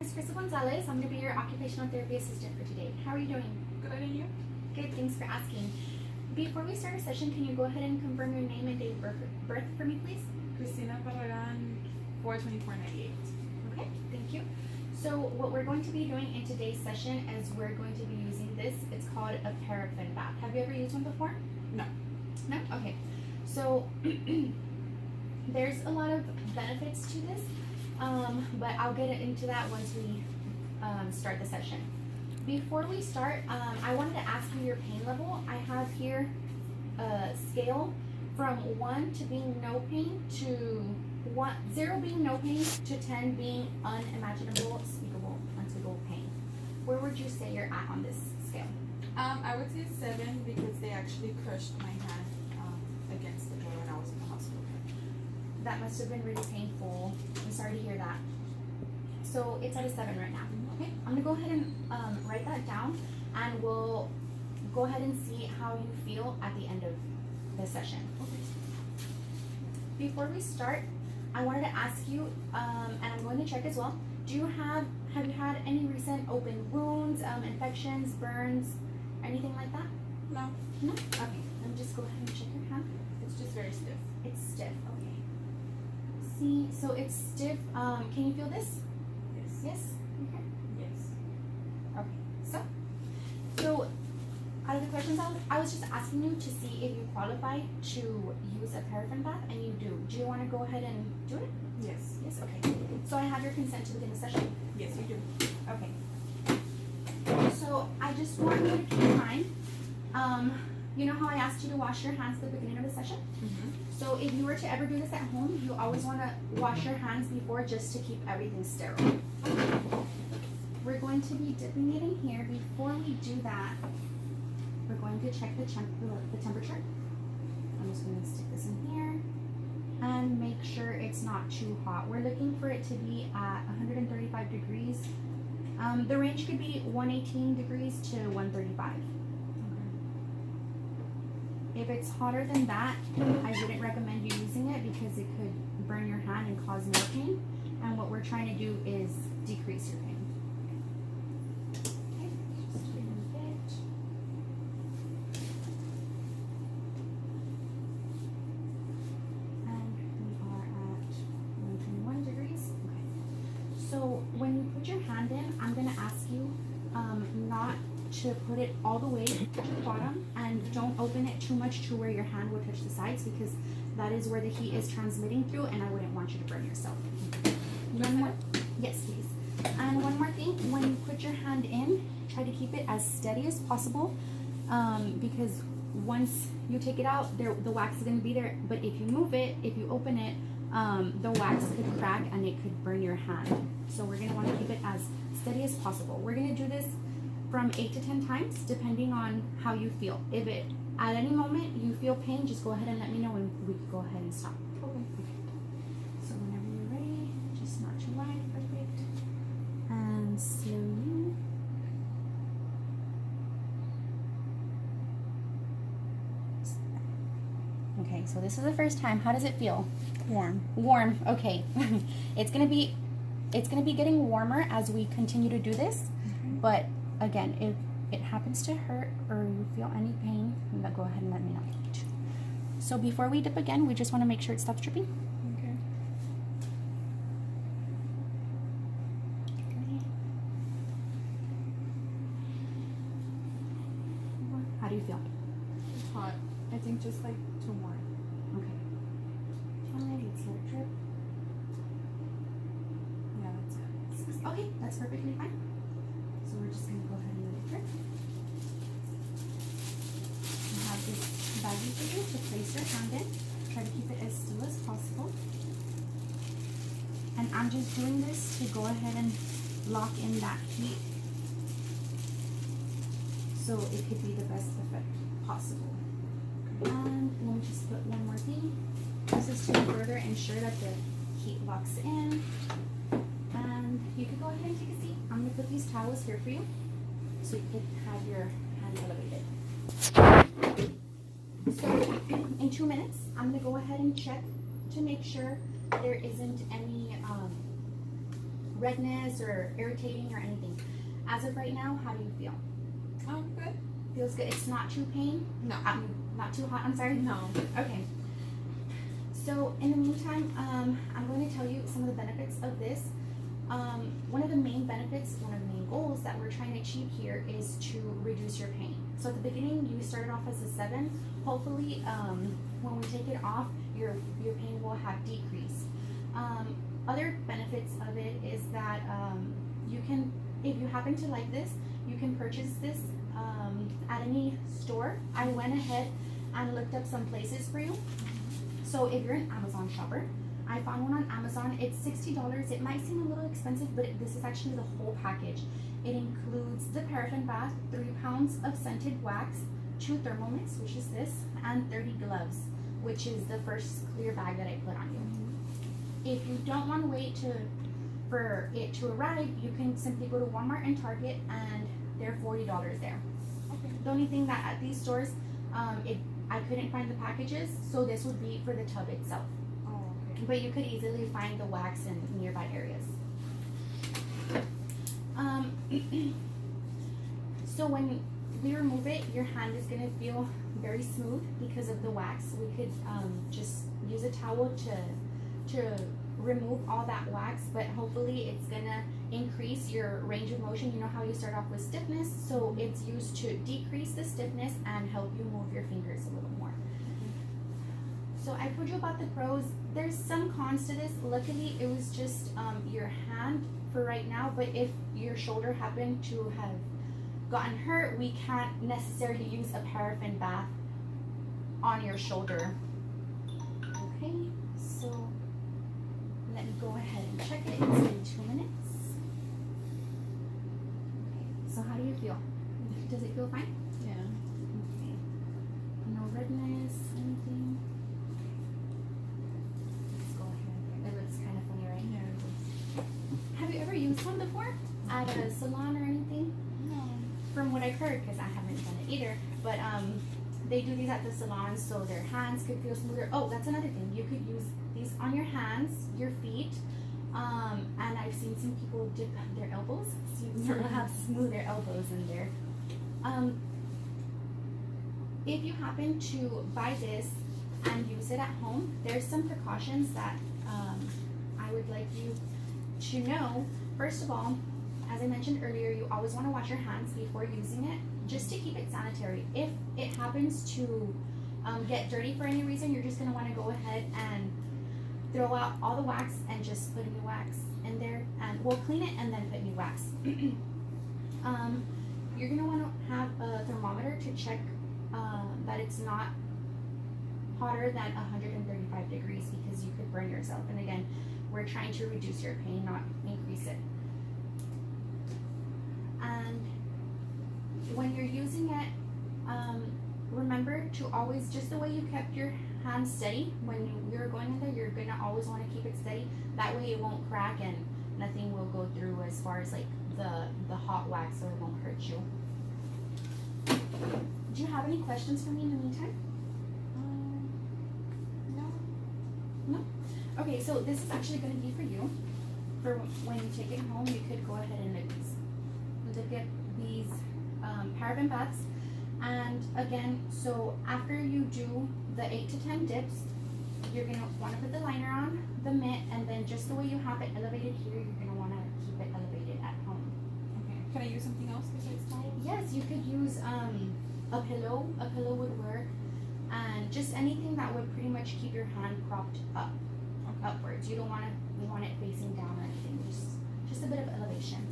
It's Krystal. I'm going to be your occupational therapy assistant for today. How are you doing? Good, and you? Good, thanks for asking. Before we start our session, can you go ahead and confirm your name and date of birth for me, please? Cristina Barragan, 42498. Okay, thank you. So what we're going to be doing in today's session is we're going to be using this. It's called a paraffin bath. Have you ever used one before? No. No? Okay. So there's a lot of benefits to this, but I'll get into that once we start the session. Before we start, I wanted to ask you your pain level. I have here a scale from 1 to being no pain to 0 being no pain to 10 being unimaginable, unspeakable pain. Where would you say you're at on this scale? I would say 7 because they actually crushed my hand against the door when I was in the hospital. That must have been really painful. I'm sorry to hear that. So it's at a 7 right now. Okay, I'm gonna go ahead and write that down, and we'll go ahead and see how you feel at the end of the session. Okay. Before we start, I wanted to ask you, and I'm going to check as well. Have you had any recent open wounds, infections, burns, anything like that? No. No. Okay. Let me just go ahead and check your hand. It's just very stiff. It's stiff. Okay. See, so it's stiff. Can you feel this? Yes. Yes. Okay. Yes. Okay. So out of the questions, I was just asking you to see if you qualify to use a paraffin bath, and you do. Do you want to go ahead and do it? Yes. Yes. Okay. So I have your consent to begin the session. Yes, you do. Okay. So I just want you to keep in mind, you know how I asked you to wash your hands at the beginning of the session? Mm-hmm. So if you were to ever do this at home, you always want to wash your hands before, just to keep everything sterile. We're going to be dipping it in here. Before we do that, we're going to check the temperature. I'm just going to stick this in here and make sure it's not too hot. We're looking for it to be at 135 degrees. The range could be 118 degrees to 135. If it's hotter than that, I wouldn't recommend you using it because it could burn your hand and cause more pain. And what we're trying to do is decrease your pain. Okay, just remove it. And we are at 121 degrees. Okay. So when you put your hand in, I'm going to ask you not to put it all the way to the bottom, and don't open it too much to where your hand will touch the sides, because that is where the heat is transmitting through, and I wouldn't want you to burn yourself. One more, yes please. And one more thing, when you put your hand in, try to keep it as steady as possible, because once you take it out, the wax is going to be there, but if you move it, if you open it, the wax could crack and it could burn your hand. So we're going to want to keep it as steady as possible. We're going to do this from 8 to 10 times, depending on how you feel. If at any moment you feel pain, just go ahead and let me know, and we can go ahead and stop. Okay. So whenever you're ready, just not too wide, perfect. And slowly. Okay, so this is the first time. How does it feel? Warm. Warm. Okay. It's gonna be getting warmer as we continue to do this, but again, if it happens to hurt or you feel any pain, go ahead and let me know. So before we dip again, we just want to make sure it stops dripping. Okay. How do you feel? It's hot. I think just like too warm. Okay. Fine, let's let it drip. Yeah, that's it. Okay, that's perfectly fine. So we're just going to go ahead and let it drip. You have this baggie for you to place your hand in. Try to keep it as still as possible. And I'm just doing this to go ahead and lock in that heat, so it could be the best effect possible. And let me just put one more thing. This is to further ensure that the heat locks in. And you can go ahead and take a seat. I'm going to put these towels here for you, so you can have your hand elevated. So in 2 minutes, I'm going to go ahead and check to make sure there isn't any redness or irritating or anything. As of right now, how do you feel? Good. Feels good. It's not too pain? No. Not too hot, I'm sorry? No. Okay. So in the meantime, I'm going to tell you some of the benefits of this. One of the main benefits, one of the main goals that we're trying to achieve here is to reduce your pain. So at the beginning, you started off as a 7. Hopefully, when we take it off, your pain will have decreased. Other benefits of it is that you can, if you happen to like this, you can purchase this at any store. I went ahead and looked up some places for you. So if you're an Amazon shopper, I found one on Amazon. It's $60. It might seem a little expensive, but this is actually the whole package. It includes the paraffin bath, 3 pounds of scented wax, 2 Thermomix, which is this, and 30 gloves, which is the first clear bag that I put on you. If you don't want to wait for it to arrive, you can simply go to Walmart and Target, and they're $40 there. Okay. The only thing that at these stores, I couldn't find the packages, so this would be for the tub itself. Oh, okay. But you could easily find the wax in nearby areas. So when we remove it, your hand is gonna feel very smooth because of the wax. We could just use a towel to remove all that wax, but hopefully it's gonna increase your range of motion. You know how you start off with stiffness, so it's used to decrease the stiffness and help you move your fingers a little more. So I told you about the pros. There's some cons to this. Luckily, it was just your hand for right now, but if your shoulder happened to have gotten hurt, we can't necessarily use a paraffin bath on your shoulder. Okay, so let me go ahead and check it. It's been 2 minutes. Okay, so how do you feel? Does it feel fine? Yeah. Okay. No redness, anything? Let's go ahead. It looks kind of funny, right? Yeah. Have you ever used one before? At a salon or anything? No. From what I've heard, because I haven't done it either, but they do these at the salons so their hands could feel smoother. Oh, that's another thing. You could use these on your hands, your feet, and I've seen some people dip their elbows, so you can have smoother elbows in there. If you happen to buy this and use it at home, there's some precautions that I would like you to know. First of all, as I mentioned earlier, you always want to wash your hands before using it, just to keep it sanitary. If it happens to get dirty for any reason, you're just going to want to go ahead and throw out all the wax and just put new wax in there, and we'll clean it and then put new wax. You're going to want to have a thermometer to check that it's not hotter than 135 degrees, because you could burn yourself. And again, we're trying to reduce your pain, not increase it. And when you're using it, remember to always, just the way you kept your hand steady when you're going in there, you're gonna always want to keep it steady. That way it won't crack and nothing will go through as far as like the hot wax, so it won't hurt you. Do you have any questions for me in the meantime? No. Okay, so this is actually going to be for you. For when you take it home, you could go ahead and look at these paraffin baths. And again, so after you do the 8 to 10 dips, you're going to want to put the liner on, the mitt, and then just the way you have it elevated here, you're going to want to keep it elevated at home. Okay. Can I use something else besides towels? Yes, you could use a pillow. A pillow would work. And just anything that would pretty much keep your hand propped up, upwards. You don't want it facing down or anything. Just a bit of elevation.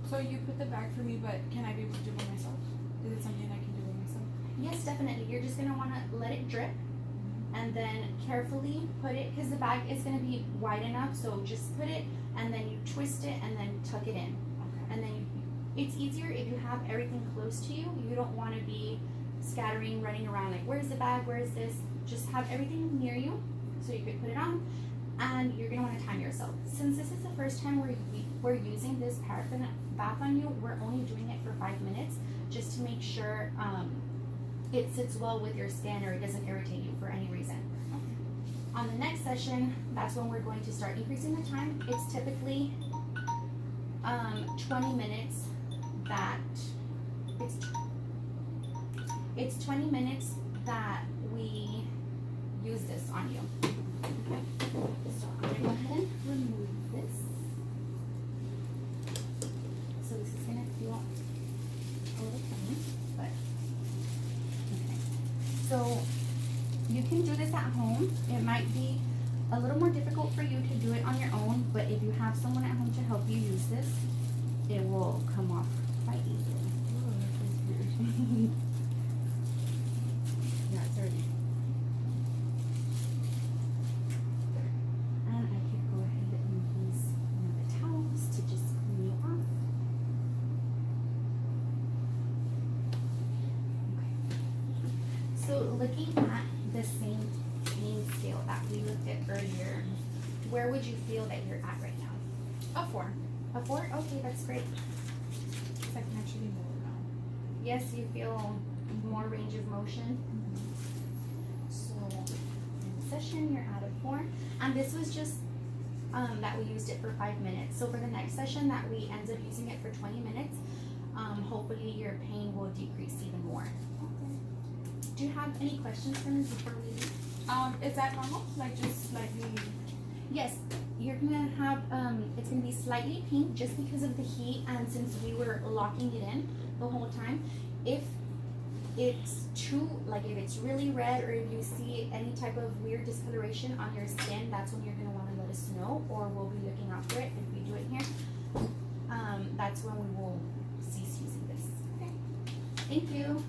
So you put the bag for me, but can I be able to do it by myself? Is it something I can do by myself? Yes, definitely. You're just gonna want to let it drip, and then carefully put it, because the bag is gonna be wide enough. So just put it, and then you twist it, and then tuck it in. Okay. And then it's easier if you have everything close to you. You don't want to be scattering, running around like, where's the bag, where's this? Just have everything near you so you could put it on, and you're going to want to time yourself. Since this is the first time we're using this paraffin bath on you, we're only doing it for 5 minutes just to make sure it sits well with your skin or it doesn't irritate you for any reason. On the next session, that's when we're going to start increasing the time. It's typically 20 minutes that it's 20 minutes that we use this on you. Okay. So I'm gonna go ahead and remove this. So this is gonna feel a little funny, but okay. So you can do this at home. It might be a little more difficult for you to do it on your own, but if you have someone at home to help you use this, it will come off quite easily. Oh, that feels weird. Yeah, it's already. And I could go ahead and use one of the towels to just clean you off. Okay. So looking at the same pain scale that we looked at earlier, where would you feel that you're at right now? A 4. A 4? Okay, that's great. Because I can actually move around. Yes, you feel more range of motion. So in session, you're at a 4. And this was just that we used it for 5 minutes. So for the next session that we end up using it for 20 minutes, hopefully your pain will decrease even more. Do you have any questions for me before we leave? Is that normal? Like just slightly. Yes, you're gonna have, it's gonna be slightly pink just because of the heat, and since we were locking it in the whole time. If it's too, like if it's really red, or if you see any type of weird discoloration on your skin, that's when you're gonna wanna let us know, or we'll be looking out for it if we do it here. That's when we will cease using this. Okay. Thank you.